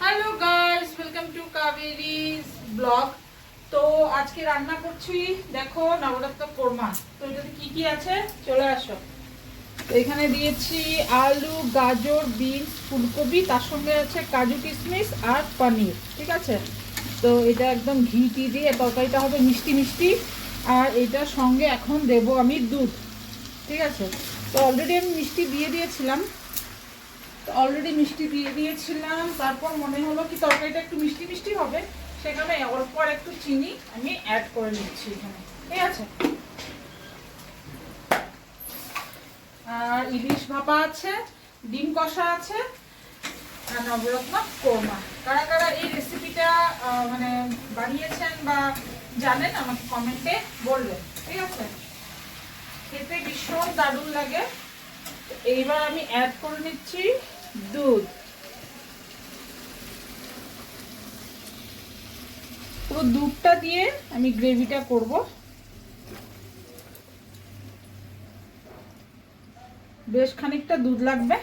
Hello guys, welcome to Kaberi's blog. তো আজকে রান্না করছি, দেখো নবরত্ন কোরমা। তো এটাতে কি কি আছে চলে আসো। তো এখানে দিয়েছি আলু, গাজর, বিনস, ফুলকপি, তার সঙ্গে আছে কাজু কিশমিশ আর পনির, ঠিক আছে। তো এটা একদম ঘি দিয়ে তরকারিটা হবে মিষ্টি মিষ্টি। আর এটার সঙ্গে এখন দেব আমি দুধ, ঠিক আছে। তো অলরেডি আমি মিষ্টি দিয়ে দিয়েছিলাম, তারপর মনে হলো কি তরকারিটা একটু মিষ্টি মিষ্টি হবে, সেখানে অল্প আর একটু চিনি আমি অ্যাড করে নিচ্ছি এখানে, ঠিক আছে। আর ইলিশ ভাপা আছে, ডিম কষা আছে, আর নবরত্ন কোরমা। কারা কারা এই রেসিপিটা মানে বানিয়েছেন বা জানেন আমাকে কমেন্টে বলবেন, ঠিক আছে। খেতে ভীষণ দারুণ লাগে। এইবার আমি অ্যাড করে নিচ্ছি দুধ। পুরো দুধটা দিয়ে আমি গ্রেভিটা করব। বেশ খানিকটা দুধ লাগবে।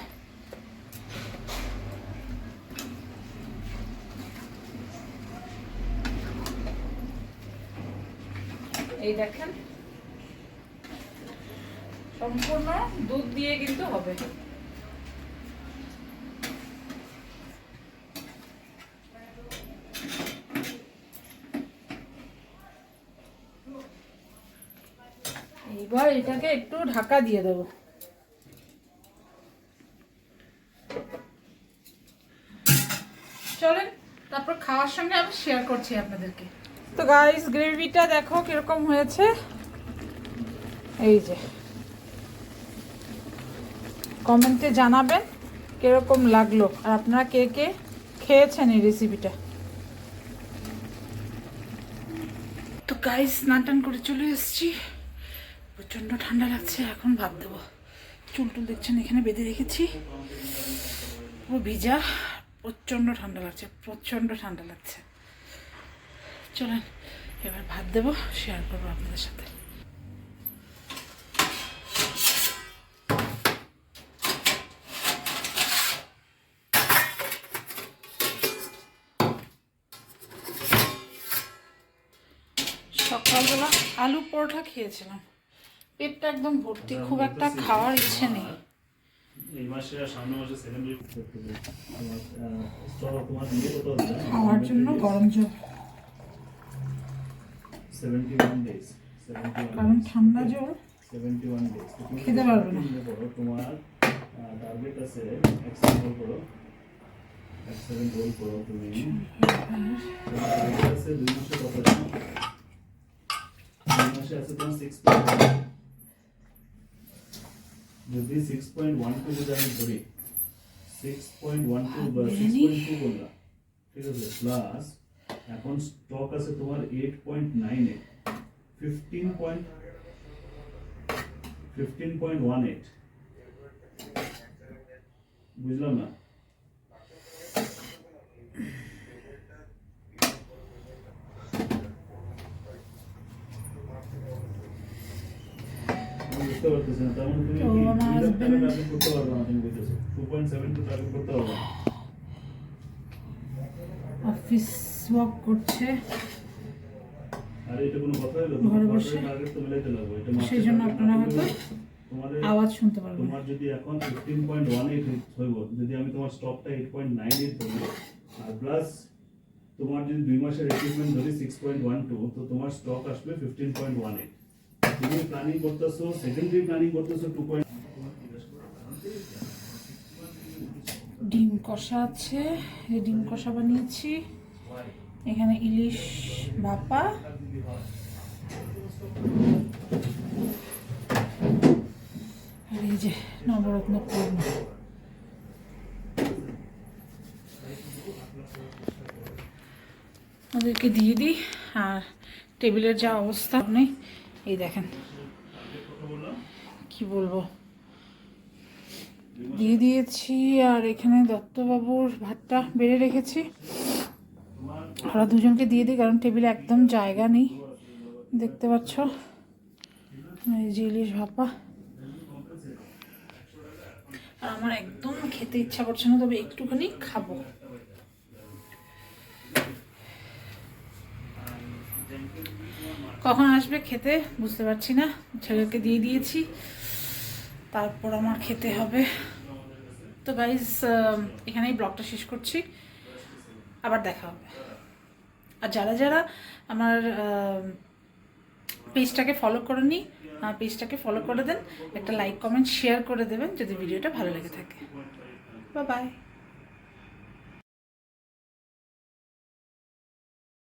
এই দেখেন, সম্পূর্ণ দুধ দিয়ে কিন্তু হবে। এবার এটাকে একটু ঢাকা দিয়ে দেব। চলেন তারপর খাওয়ার সঙ্গে আমি শেয়ার করছি আপনাদেরকে। তো গাইস, গ্রেভিটা দেখো কিরকম হয়েছে। এই যে, কমেন্টে জানাবেন কিরকম লাগলো, আর আপনারা কে কে খেয়েছেন এই রেসিপিটা। তো গাইস, স্নান টান করে চলে এসেছি। প্রচণ্ড ঠান্ডা লাগছে, এখন ভাত দেবো। চুল টুল দেখছেন এখানে বেঁধে রেখেছি, পুরো ভিজা। প্রচণ্ড ঠান্ডা লাগছে, প্রচণ্ড ঠান্ডা লাগছে। চলেন এবার ভাত দেবো, শেয়ার করবো আপনাদের সাথে। সকালবেলা আলু পরোটা খেয়েছিলাম, পেটটা একদম ভর্তি, খুব একটা খাওয়ার ইচ্ছে নেই। এই মাসে আর সামনের মাসে সেকেন্ডারি খাওয়ার জন্য গরম জল, 71 ডেজ, কারণ ঠান্ডা জল 71 ডেজ খেতে পারবে না। তোমার টার্গেট আছে এক্সেল রোল করো, এক্সেল রোল করো তুমি। তোমার আছে 2 মাসে কত আছে? 2 মাসে আছে তোমার 6.1। যদি 6.12 যদি আমি ধরি, 6.12 বা 6.2 বললাম, ঠিক আছে, প্লাস এখন স্টক আছে তোমার 8.98, 15.18, বুঝলাম না। বুঝতে পারতেছি না, তার মানে তুমি টার্গেট করতে পারবে না, তুমি বুঝতেছো 2.72 টার্গেট করতে পারবে না। অফিস ওয়ার্ক করছে, আর এটা কোনো কথা হলো? ঘরে বসে, টার্গেট তো মিলাইতে লাগবে, এটা সেই জন্য আপনারা হয়তো তোমাদের আওয়াজ শুনতে পারবেন। তোমার যদি এখন 15.18 হইব, যদি আমি তোমার স্টকটা 8.98 ধরি, আর প্লাস তোমার যদি 2 মাসের অ্যাচিভমেন্ট ধরি 6.12, তো তোমার স্টক আসবে 15.18। তুমি প্ল্যানিং করতেছো, সেকেন্ডারি প্ল্যানিং করতেছো 2. ডিম কষা আছে, এই ডিম কষা বানিয়েছি। এখানে ইলিশ ভাপা, আর এই যে নবরত্ন কোরমা। ওদেরকে দিয়ে দিই। আর টেবিলের যা অবস্থা নেই, এই দেখেন, কি বলবো, দিয়ে দিয়েছি। আর এখানে দত্তবাবুর ভাতটা বেড়ে রেখেছি, ওরা দুজনকে দিয়ে দিই, কারণ টেবিলে একদম জায়গা নেই। দেখতে পাচ্ছ, এই যে ইলিশ ভাপা। আর আমার একদম খেতে ইচ্ছা করছে না, তবে একটুখানি খাবো। কখন আসবে খেতে বুঝতে পারছি না, ছেলেকে দিয়ে দিয়েছি, তারপর আমার খেতে হবে। তো গাইজ এখানেই ব্লগটা শেষ করছি, আবার দেখা হবে। আর যারা যারা আমার পেজটাকে ফলো করেনি, পেজটাকে ফলো করে দেন, একটা লাইক কমেন্ট শেয়ার করে দেবেন যদি ভিডিওটা ভালো লেগে থাকে। Bye bye.